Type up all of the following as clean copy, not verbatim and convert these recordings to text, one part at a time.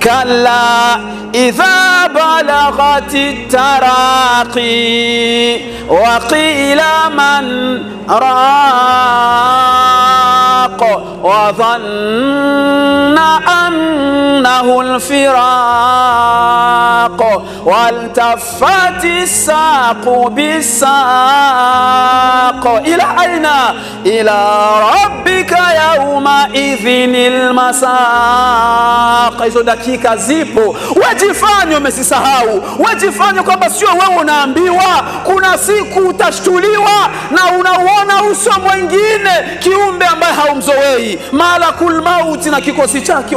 كلا إذا بلغت التراقي وقيل من راق وظن أنه الفراق والتفت الساق بالساق إلى أين؟ إلى ربك يومئذ المساق. Hizo dakika zipo, wajifanye umesisahau, wajifanye kwamba sio wewe unaambiwa. Kuna siku utashtuliwa na unauona uso mwingine, kiumbe ambaye haumzoei, malakul mauti na kikosi chake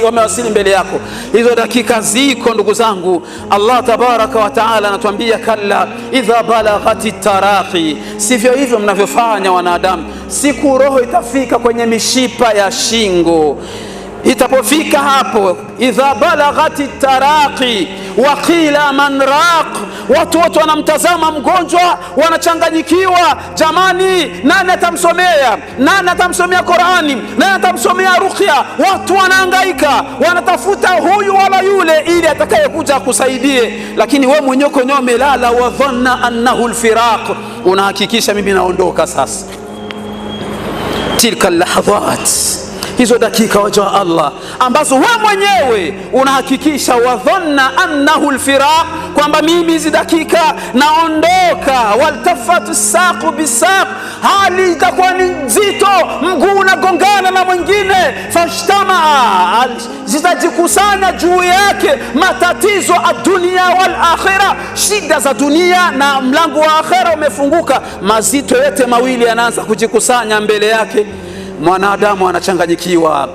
wamewasili mbele yako. Hizo dakika ziko ndugu zangu. Allah tabaraka wa taala anatuambia kalla idha balaghati taraqi, sivyo hivyo mnavyofanya wanadamu. Siku roho itafika kwenye mishipa ya shingo, itapofika hapo idha balaghati taraqi wa qila man raq, watu wote wanamtazama mgonjwa, wanachanganyikiwa. Jamani, nani atamsomea? Nani atamsomea Qur'ani? Nani atamsomea ruqya? Watu wanahangaika, wanatafuta huyu wala yule ili atakayekuja akusaidie, lakini wewe mwenyewe kwenye umelala, wa dhanna annahu alfiraq, unahakikisha mimi naondoka sasa. Tilka lahadhat, hizo dakika waja wa Allah ambazo wewe mwenyewe unahakikisha, wa dhanna annahu alfiraq, kwamba mimi hizi dakika naondoka. Waltafatu saqu bisaq, hali itakuwa ni nzito, mguu unagongana na mwingine. Fashtamaa, zitajikusanya juu yake matatizo ad-dunya wal akhirah, shida za dunia na mlango wa akhira umefunguka. Mazito yote mawili yanaanza kujikusanya mbele yake. Mwanadamu anachanganyikiwa.